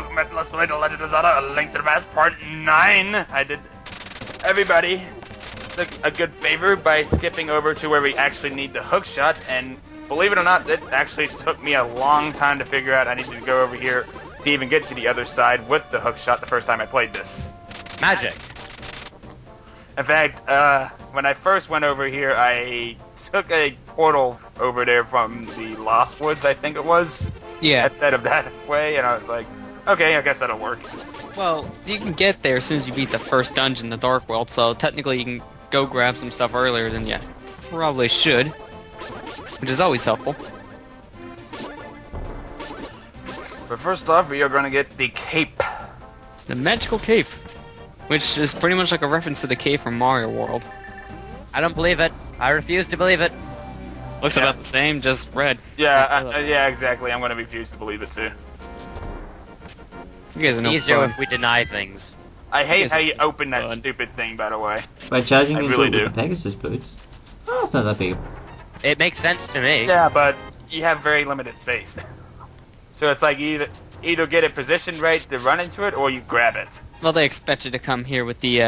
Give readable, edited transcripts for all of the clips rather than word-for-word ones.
welcome back to Let's Play The Legend of Zelda: A Link to the Past Part 9. I did everybody a good favor by skipping over to where we actually need the hook shot, and believe it or not, it actually took me a long time to figure out I needed to go over here to even get to the other side with the hook shot the first time I played this. Magic! In fact, when I first went over here, I took a portal over there from the Lost Woods, I think it was. Yeah. Instead of that way, and I was like, okay, I guess that'll work. Well, you can get there as soon as you beat the first dungeon in the Dark World, so technically you can go grab some stuff earlier than you probably should, which is always helpful. But first off, we are going to get the cape. The magical cape, which is pretty much like a reference to the cape from Mario World. I don't believe it. I refuse to believe it. Looks about the same, just red. Yeah, yeah, exactly. I'm going to refuse to believe it too. You guys are It's no easier fun. if we deny things. I hate Yes, how you open that fun. stupid thing, by the way. By charging I into really it with do. the Pegasus boots? Oh, it's not that big. It makes sense to me. Yeah, but you have very limited space. So it's like you either get it positioned right to run into it, or you grab it. Well, they expect you to come here with the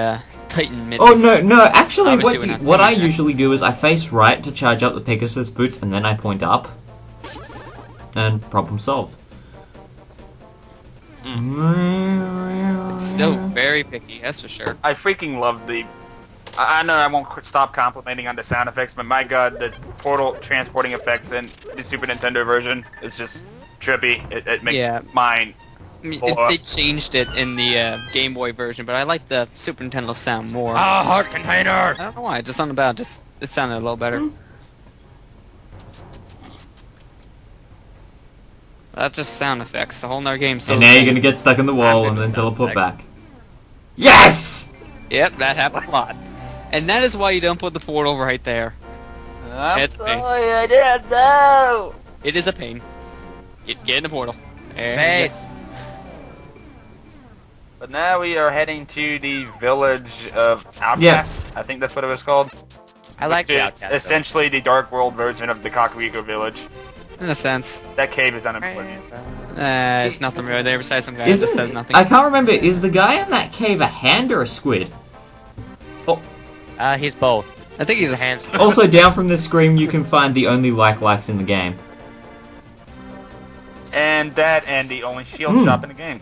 Titan minis. Oh, no, actually, Obviously we're not what I doing that. usually do is I face right to charge up the Pegasus boots, and then I point up. And problem solved. Still very picky, that's for sure. I freaking love the... I know I won't stop complimenting on the sound effects, but my god, the portal transporting effects in the Super Nintendo version is just trippy. It makes mine I mean, blow up. they changed it in the Game Boy version, but I like the Super Nintendo sound more. Ah, heart container! I don't know why, just something about it, it sounded a little better. That's just sound effects, the whole nother game. So And now you're gonna get stuck in the wall and then teleport back. Yes! Yep, that happens a lot. And that is why you don't put the portal right there. It's a pain. I didn't know! It is a pain. Get in the portal. There you go. Space! But now we are heading to the Village of Outcasts. I think that's what it was called. I like Which the is Outcast. essentially the Dark World version of the Kakariko Village. In a sense. That cave is unemployment. There's nothing really there besides some guy that just says nothing. I can't remember, is the guy in that cave a hand or a squid? He's both. I think he's a Hands. Also, down from this screen you can find the only likes in the game. And that and the only shield shop in the game.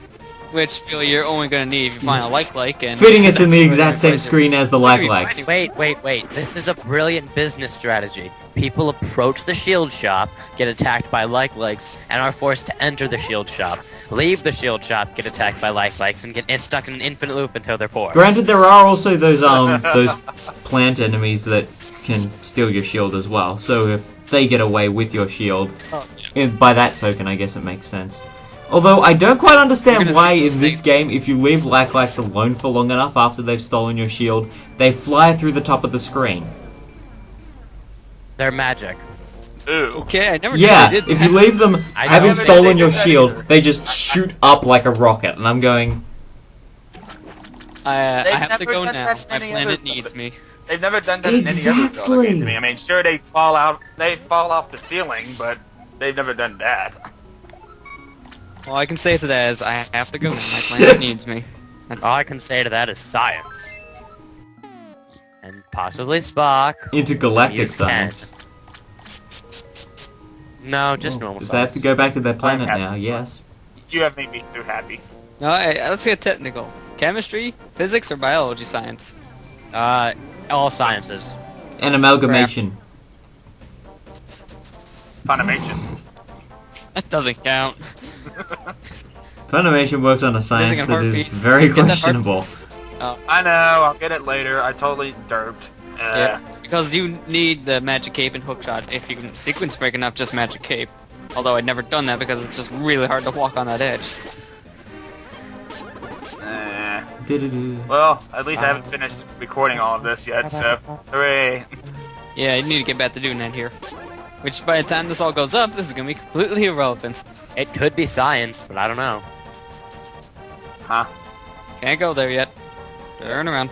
Which feel you're only gonna need if you find a like and... Fitting it's in the that's exact where same they screen as the likes. Wait. This is a brilliant business strategy. People approach the shield shop, get attacked by likes, and are forced to enter the shield shop. Leave the shield shop, get attacked by likes, and get stuck in an infinite loop until they're poor. Granted, there are also those plant enemies that can steal your shield as well. So if they get away with your shield, by that token, I guess it makes sense. Although I don't quite understand why in this game, if you leave likes alone for long enough after they've stolen your shield, they fly through the top of the screen. They're magic. Ooh. Okay, I never knew Yeah, they did if that. you leave them I having never stolen did your that shield, either. they just shoot up like a rocket, and I'm going... I have to never go done now. that in My any planet other needs me. They've never done that in any other Zelda Exactly. game to me. I mean, sure, they fall off the ceiling, but they've never done that. All I can say to that is I have to go now. My planet needs me. All I can say to that is science. And possibly Spock. Intergalactic Use science. No, just normal If science. they have to go back to their planet happy. now, yes. You have made me so happy. Alright, let's get technical. Chemistry, physics, or biology science? All sciences. An amalgamation. Funimation. That doesn't count. Funimation works on a science Missing a that is heartbeat. very Get that questionable. heartbeat. I know, I'll get it later. I totally derped. Yeah, because you need the magic cape and hookshot if you can sequence break enough just magic cape. Although I'd never done that because it's just really hard to walk on that edge. Do-do-do. Well, at least I haven't finished recording all of this yet, so hooray. Yeah, you need to get back to doing that here. Which by the time this all goes up, this is gonna be completely irrelevant. It could be science, but I don't know. Huh? Can't go there yet. Turn around.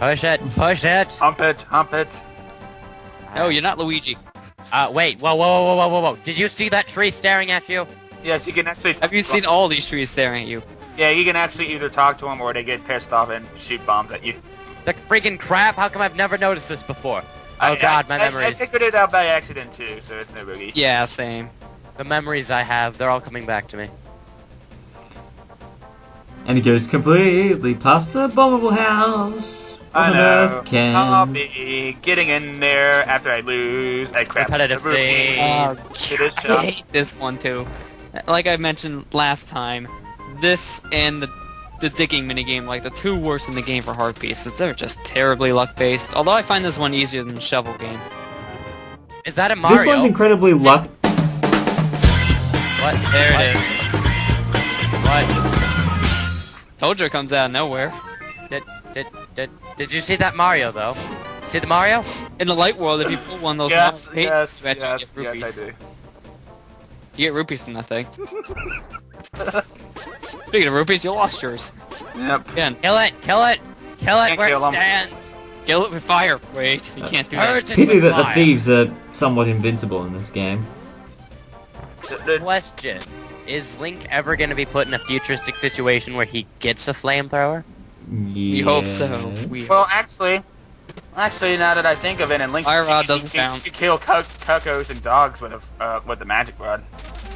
Push it! Push it! Hump it, hump it. No, you're not Luigi. Wait. Whoa. Did you see that tree staring at you? Yes, you can actually... Have you seen all these trees staring at you? Yeah, you can actually either talk to them or they get pissed off and shoot bombs at you. The freaking crap! How come I've never noticed this before? Oh god, my I memories. figured it out by accident too, so it's no boogie. Yeah, same. The memories I have, they're all coming back to me. And he goes completely past the bombable house. I What on know. earth can... I'll be getting in there after I lose. I crap. Repetitive the routine thing. to this I shop. hate this one too. Like I mentioned last time, this and the digging minigame, like the two worst in the game for hard pieces. They're just terribly luck-based. Although I find this one easier than the shovel game. Is that a Mario? This one's incredibly luck... What? There What? it is. What? Told you it comes out of nowhere. Did you see that Mario though? See the Mario? In the light world, if you pull one of those Yes, small pages, yes, you actually yes, get rupees. yes, I do. You get rupees from that thing. Speaking of rupees, you lost yours. Yep. Again, Kill it! Kill it! Kill it Can't where kill it 'em. stands! kill it with fire. Wait, you can't do that. Purge it Pity with that the fire. thieves are somewhat invincible in this game. Question. Is Link ever gonna be put in a futuristic situation where he gets a flamethrower? We hope so. Well, actually, now that I think of it, and Link, Fire rod doesn't you count. can kill cuckoos and dogs with the magic rod.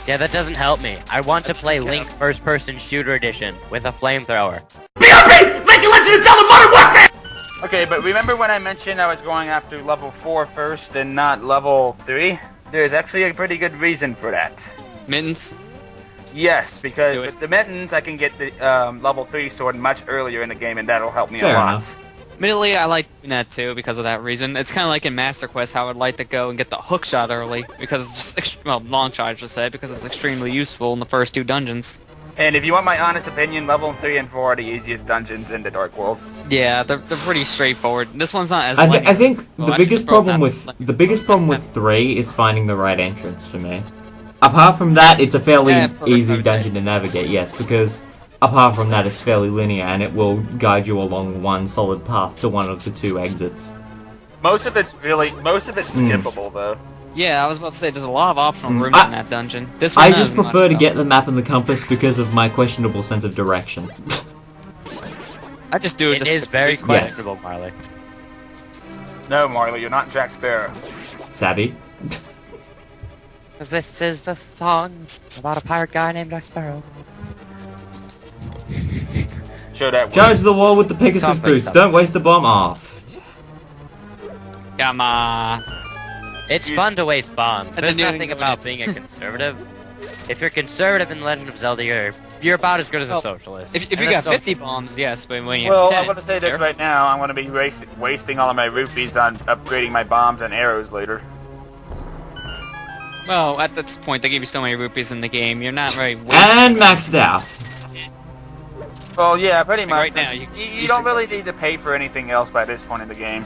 Yeah, that doesn't help me. I want to play Link First Person Shooter Edition with a flamethrower. Okay, but remember when I mentioned I was going after level 4 first and not level 3? There's actually a pretty good reason for that. Mittens. Yes, because Do it. with the mittens, I can get the level 3 sword much earlier in the game, and that'll help me Fair a lot. enough. Admittedly, I like doing that too because of that reason. It's kind of like in Master Quest how I'd like to go and get the hook shot early because it's just, well, long shot I should say, because it's extremely useful in the first two dungeons. And if you want my honest opinion, level 3 and 4 are the easiest dungeons in the Dark World. Yeah, they're pretty straightforward. This one's not as. I think Well, the I biggest should throw problem that- with 3 is finding the right entrance for me. Apart from that, it's a fairly Yeah, perfect, I easy would say. dungeon to navigate, yes, because apart from that, it's fairly linear and it will guide you along one solid path to one of the two exits. Most of it's skippable though. Yeah, I was about to say there's a lot of optional rooms I- in that dungeon. This one I has just much, prefer to though. get the map and the compass because of my questionable sense of direction. I just do it. It just is for very reasons. questionable, Marley. No, Marley, you're not Jack Sparrow. Savvy? Because this is the song about a pirate guy named Jack Sparrow. Show that. Charge the wall with the Pegasus Something, boots. something. Don't waste the bomb off. Come on. It's fun to waste bombs. And There's then you nothing can go about in. being a conservative. If you're conservative in Legend of Zelda, you're about as good as a socialist. If And you a got social- 50 bombs, yes, but when you Well, have 10, I'm going to say this there. right now. I'm going to be wasting all of my rupees on upgrading my bombs and arrows later. Well, at this point, they give you so many rupees in the game, you're not very wasting. And maxed out. Well, yeah, pretty much. right now, you don't should- really need to pay for anything else by this point in the game.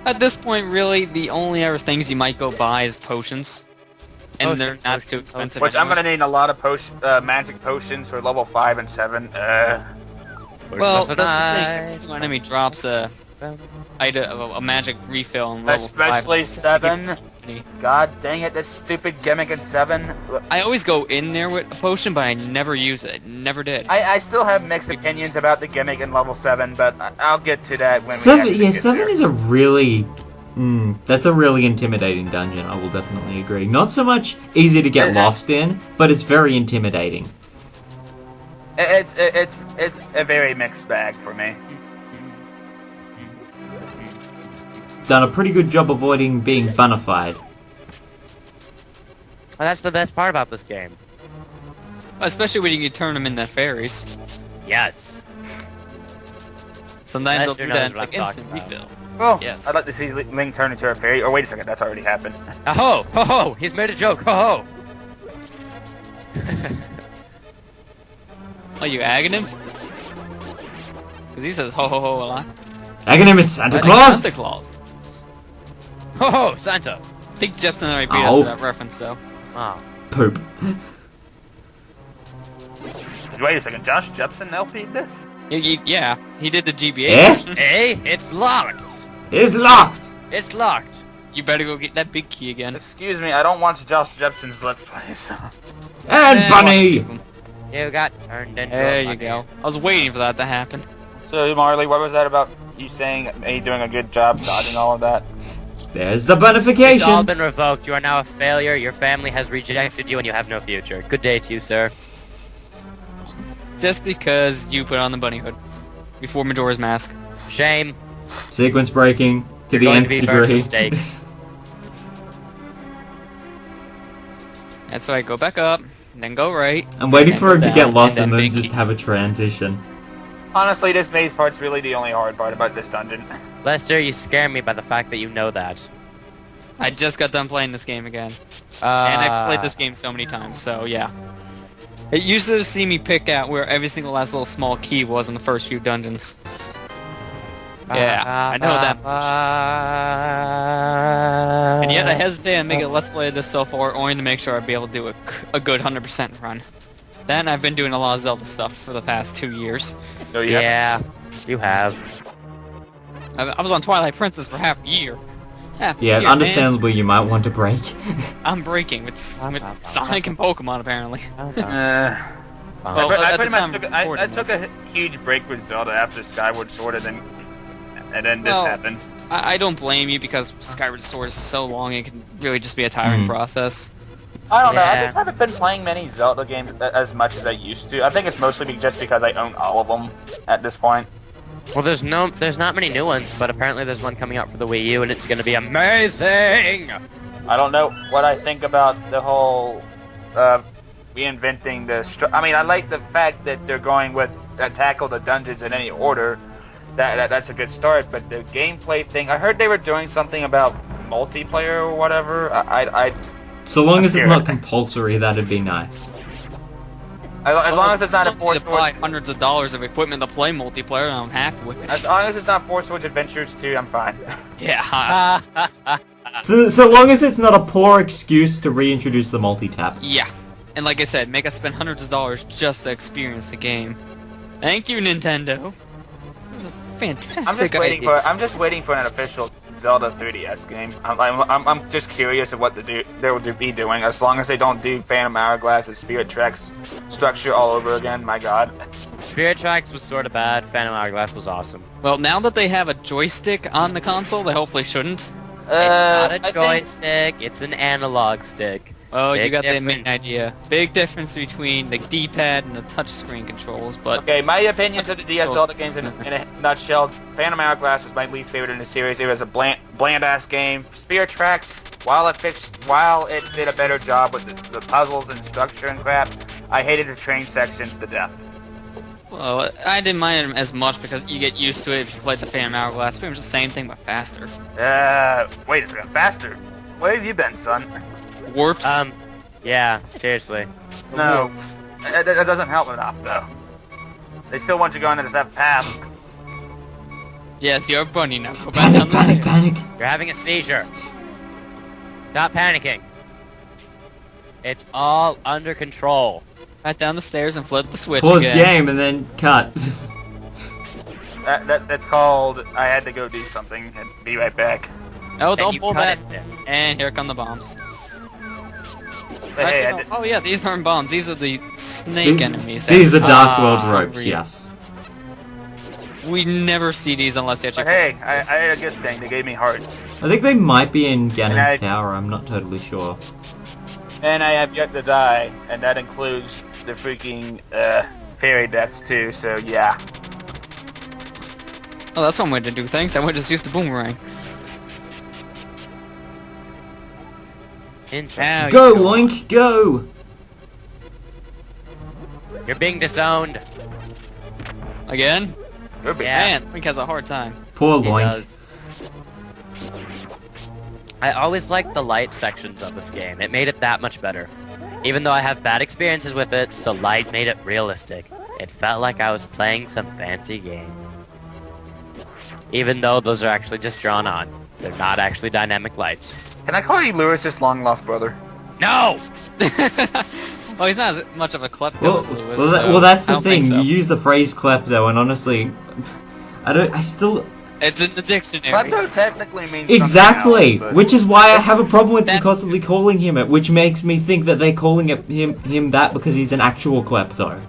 At this point, really, the only other things you might go buy is potions. And they're not too expensive. Which I'm going to anyways. need a lot of magic potions for level 5 and 7. Well, Just that's the nice. thing. Single enemy drops a magic refill in level 5. Especially 7. God dang it, this stupid gimmick in 7. I always go in there with a potion, but I never use it. Never did. I still have mixed opinions about the gimmick in level 7, but I'll get to that when we 7, actually yeah, get 7 there. is a really... that's a really intimidating dungeon, I will definitely agree. Not so much easy to get lost in, but it's very intimidating. It's a very mixed bag for me. Done a pretty good job avoiding being bunified. Well, that's the best part about this game. Especially when you can turn them into fairies. Yes. Sometimes Lester they'll do knows that. It's what like I'm instant talking refill. Well, Yes. I'd like to see Link turn into a fairy. Or wait a second, that's already happened. Ho ho ho! He's made a joke. Ho ho! Oh, you agging him? Because he says ho ho ho a lot. Aghanim is Santa I think Claus? Santa Claus. Ho ho! Santa! I think Jepsen already beat us Ow. to that reference, though. Oh. Poop. Wait a second, Josh Jepsen LP'd this? Yeah, he did the GBA Eh? version. Hey, it's locked! Is locked! It's locked! You better go get that big key again. Excuse me, I don't watch Josh Jepson's Let's Play, so... And Bunny! You got turned into There a you bunny. go. I was waiting for that to happen. So, Marley, what was that about you saying me doing a good job dodging all of that? There's the It's all bonification! been revoked. You are now a failure. Your family has rejected you and you have no future. Good day to you, sir. Just because you put on the bunny hood before Majora's Mask. Shame. Sequence breaking to the You're going nth to be burned degree. at stake. That's why I go back up, then go right. I'm waiting and for go him to down, get lost and and then big just key. have a transition. Honestly, this maze part's really the only hard part about this dungeon. Lester, you scare me by the fact that you know that. I just got done playing this game again. And I've played this game so many times, so yeah. It used to see me pick out where every single last little small key was in the first few dungeons. Yeah, I know that much. And yet I hesitate and make a Let's Play of this so far only to make sure I'd be able to do a good 100% run. Then I've been doing a lot of Zelda stuff for the past 2 years. So, Yeah, you have. I was on Twilight Princess for half a year. Half a Yeah, year, understandably you might want to break. man. I'm breaking with Sonic and Pokemon apparently. Well, I at pretty the time much of I recording took this. a huge break with Zelda after Skyward Sword, and then this Well, happened. I don't blame you because Skyward Sword is so long it can really just be a tiring process. I don't know. I Yeah. just haven't been playing many Zelda games as much as I used to. I think it's mostly just because I own all of them at this point. Well, there's not many new ones, but apparently there's one coming out for the Wii U, and it's gonna be amazing. I don't know what I think about the whole reinventing the. I mean, I like the fact that they're going with tackle the dungeons in any order. That's a good start. But the gameplay thing, I heard they were doing something about multiplayer or whatever. So long as it's Here. not compulsory, that'd be nice. As long as it's not a to Four buy Swords. hundreds of dollars of equipment to play multiplayer, I'm happy with it. As long as it's not Four Swords Adventures 2, I'm fine. Yeah, So long as it's not a poor excuse to reintroduce the multi-tap. yeah. And like I said, make us spend hundreds of dollars just to experience the game. Thank you, Nintendo. It was a fantastic idea. I'm just waiting for an official Zelda 3DS game. I'm just curious of what they will be doing. As long as they don't do Phantom Hourglass and Spirit Tracks structure all over again. My God. Spirit Tracks was sort of bad. Phantom Hourglass was awesome. Well, now that they have a joystick on the console, they hopefully shouldn't. It's not I a think- joystick. It's an analog stick. Oh, you Big got the difference. main idea. Big difference between the D-pad and the touchscreen controls, but Okay, my opinions of the DS Zelda games in a nutshell. Phantom Hourglass was my least favorite in the series. It was a bland-ass game. Spirit Tracks, while it did a better job with the puzzles and structure and crap, I hated the train sections to death. well, I didn't mind them as much because you get used to it if you played the Phantom Hourglass. Pretty much the same thing, but faster. Wait a second, faster. Where have you been, son? Warps. Yeah, seriously. No, Warps. that doesn't help enough, though. They still want you going into that path. Yes, you're a bunny now. Go back down Panic, the panic, stairs. panic! You're having a seizure. Stop panicking. It's all under control. Back down the stairs and flip the switch Pause again. game and then cut. That's called, I had to go do something and be right back. Oh, And don't you pull cut that. it. And here come the bombs. But hey, Actually, no. Oh yeah, these aren't bombs. These are the snake enemies. These are Dark Ah, World for some ropes, reason. yes. We never see these unless you actually. But hey, I had a good thing. They gave me hearts. I think they might be in Ganon's And I- Tower, I'm not totally sure. And I have yet to die, and that includes the freaking fairy deaths too, so yeah. Oh, that's one way to do things. I would just use the boomerang. Interesting. Now Go, you Link, go! You're being disowned. Again? You're big. Yeah. Man, Link has a hard time. Poor He Link. does. I always liked the light sections of this game. It made it that much better. Even though I have bad experiences with it, the light made it realistic. It felt like I was playing some fancy game. Even though those are actually just drawn on. They're not actually dynamic lights. Can I call you Lewis's long-lost brother? No! Well, he's not as much of a klepto Well, as Lewis. well, so well, that's I the don't think thing. so. You use the phrase klepto, and honestly, I It's in the dictionary. Klepto technically means Exactly, something else, which is why I have a problem with them That- constantly calling him it, which makes me think that they're calling him that because he's an actual klepto.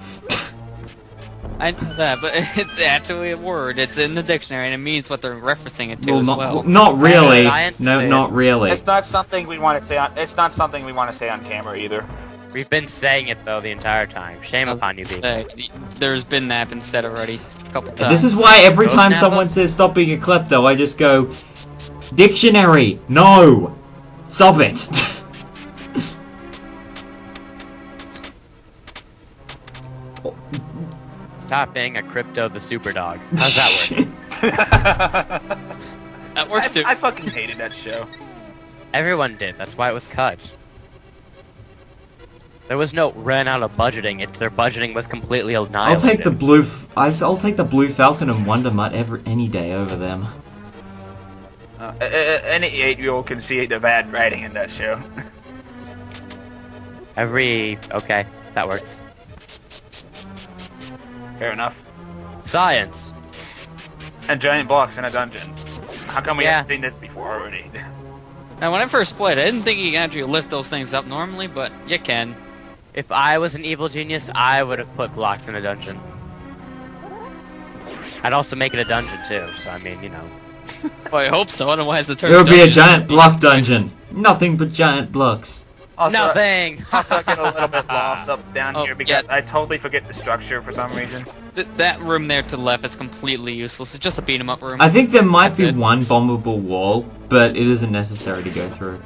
I know that, but it's actually a word. It's in the dictionary, and it means what they're referencing it to Well, as not, well. not really. Science No, is- not really. It's not something we want to say on. It's not something we want to say on camera either. We've been saying it though the entire time. Shame upon you, B. There's been that been said already a couple times. This is why every Those time now, someone though? says stop being a klepto, I just go, dictionary, no, stop it. Stop being a crypto the super dog. How's that work? That works too. I fucking hated that show. Everyone did. That's why it was cut. There was no ran out of budgeting. Their budgeting was completely I'll annihilated. take the blue. I'll take the Blue Falcon and Wonder Mutt any day over them. Any 8-year-old can see the bad writing in that show. Okay, that works. Fair enough. Science. And giant blocks in a dungeon. How come we Yeah. haven't seen this before already? Now, when I first played, I didn't think you can actually lift those things up normally, but you can. If I was an evil genius, I would have put blocks in a dungeon. I'd also make it a dungeon too, so I mean, you know. Well, I hope so, otherwise the term It would be a dungeon giant would be block confused. dungeon. Nothing but giant blocks. Also, Nothing! also, I get a little bit lost up down Oh, here because yeah. I totally forget the structure for some reason. That room there to the left is completely useless. It's just a beat 'em up room. I think there might That's be it. one bombable wall, but it isn't necessary to go through.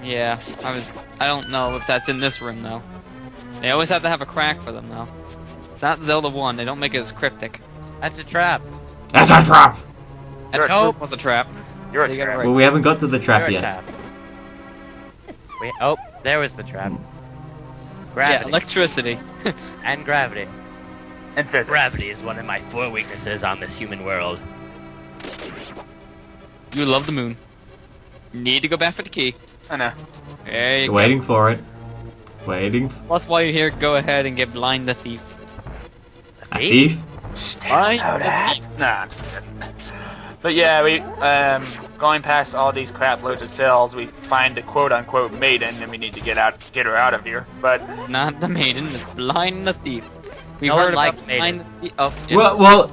Yeah, I don't know if that's in this room though. They always have to have a crack for them though. It's not Zelda 1. They don't make it as cryptic. That's a trap. That's a trap! That You're a nope was a trap. You're a You got it trap. right. Well, we haven't got to the trap You're a yet. trap. Oh, there was the trap. Yeah, Gravity. electricity. And gravity. And physics. Gravity is one of my 4 weaknesses on this human world. You love the moon. Need to go back for the key. I know. There you go. Waiting for it. Waiting. That's why you're here. Go ahead and get blind the thief. A thief? Blind Oh, the that? thief. Nah. But yeah, we going past all these crap loads of cells, we find the quote-unquote maiden, and we need to get her out of here. But Not the maiden. It's blind the thief. We've No one heard about likes blind maiden. the thief. Oh, yeah. Well,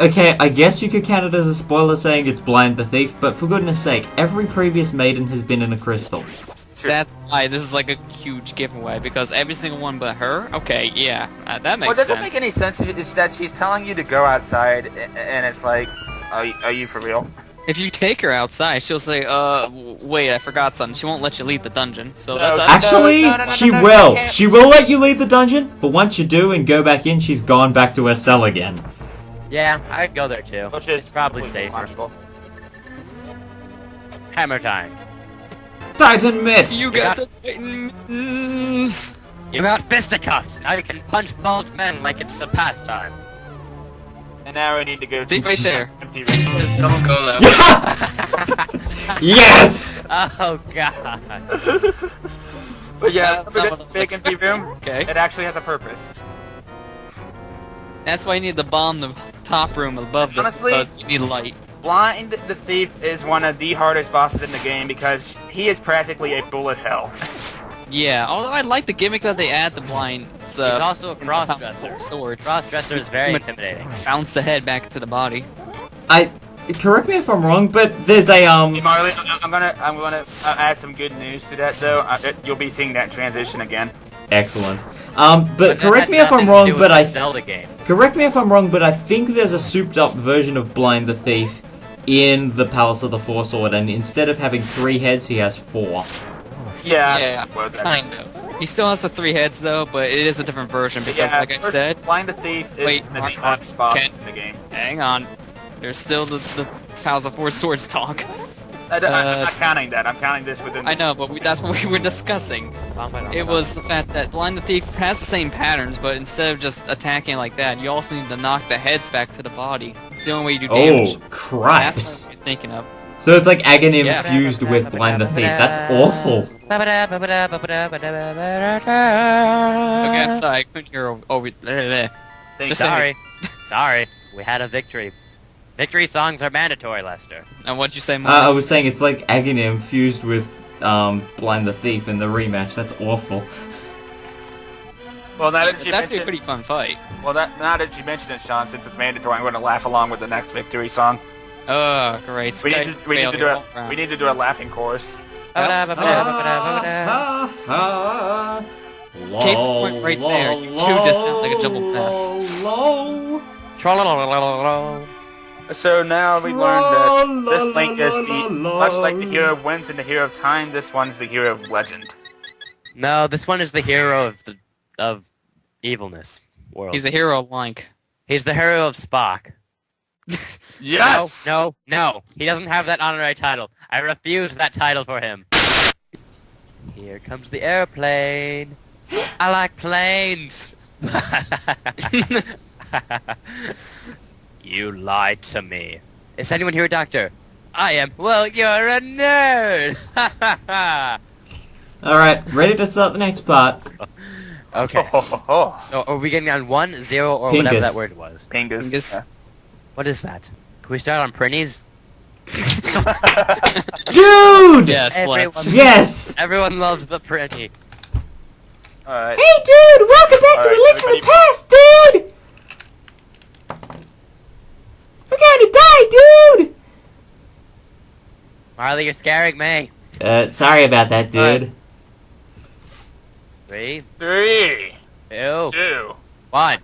okay, I guess you could count it as a spoiler saying it's Blind the Thief, but for goodness sake, every previous maiden has been in a crystal. That's why this is like a huge giveaway, because every single one but her? Okay, yeah, that makes what doesn't sense. make any sense is that she's telling you to go outside, and it's like, are you for real? If you take her outside, she'll say, wait, I forgot something. She won't let you leave the dungeon. So No, that's... Actually, no, she no, will. you can't. She will let you leave the dungeon, but once you do and go back in, she's gone back to her cell again. Yeah, I'd go there too. Which is It's probably completely safer. logical. Hammer time. Titan mitts! You got the Titans! You got fisticuffs. Now you can punch bald men like it's a pastime. And now we need to go See to right there. empty He room. says don't go that way. Yes! Oh god. But yeah, That's for not this what big it empty looks room, Okay. it actually has a purpose. That's why you need to bomb the top room above this, Honestly- because you need light. Blind the Thief is one of the hardest bosses in the game because he is practically a bullet hell. Yeah, although I like the gimmick that they add to blind. It's, He's also a cross-dresser. Swords. Cross-dresser is very intimidating. Bounce the head back to the body. Correct me if I'm wrong, but there's a, Hey, Marley, I'm gonna add some good news to that though. You'll be seeing that transition again. Excellent. But that correct had me if nothing I'm to wrong, do with but the I Zelda game. correct me if I'm wrong, but I think there's a souped-up version of Blind the Thief in the Palace of the Four Sword, and instead of having 3 heads, he has 4. Yeah. Yeah, well, that- kind of. He still has the 3 heads though, but it is a different version because, yeah, like I first, said, Blind the Thief is Wait, the Mark, hardest boss Ken. in the game. hang on. There's still the Palace of Four Swords talk. I'm not counting that. I'm counting this within. I know, but that's what we were discussing. It was the fact that Blind the Thief has the same patterns, but instead of just attacking like that, you also need to knock the heads back to the body. It's the only way you do damage. Oh, That's Christ. what you're thinking of. So it's like Aghanim Yeah. fused with Blind the Thief. That's awful. Okay, I'm sorry, I couldn't hear over. Thank Just God. Sorry. Sorry, we had a victory. Victory songs are mandatory, Lester. And what'd you say, Marley? I was saying it's like Aghanim fused with Blind the Thief in the rematch. That's awful. Well, now that It's you actually a mentioned, pretty fun fight. now that you mentioned it, Sean, since it's mandatory, I'm going to laugh along with the next victory song. Oh, great. We Sky need to do failure all a around. we need to do a laughing chorus. Case in point right there. You two just sound like a jumbled mess. Trollololololol. So now we learned that this Link is much like the hero of Winds and the hero of Time. This one's the hero of Legend. No, this one is the hero of evilness world. He's a hero of Link. He's the hero of Spock. Yes. No. He doesn't have that honorary title. I refuse that title for him. Here comes the airplane. I like planes. You lied to me. Is anyone here a doctor? I am. Well, you're a nerd. Alright, ready to start the next part. Okay. So are we getting on 1, 0, or whatever Pingus. that word was? Pingus. Pingus. Yeah. What is that? Can we start on Prinnies? Dude! Yes, Everyone- let's. Yes! Everyone loves the Prinny. Alright. Hey dude, welcome back to Alright, A Link to the everybody- Past, dude! We're gonna die, dude! Marley, you're scaring me. Sorry about that, dude. Alright. 3, 3, 2, 2, 1.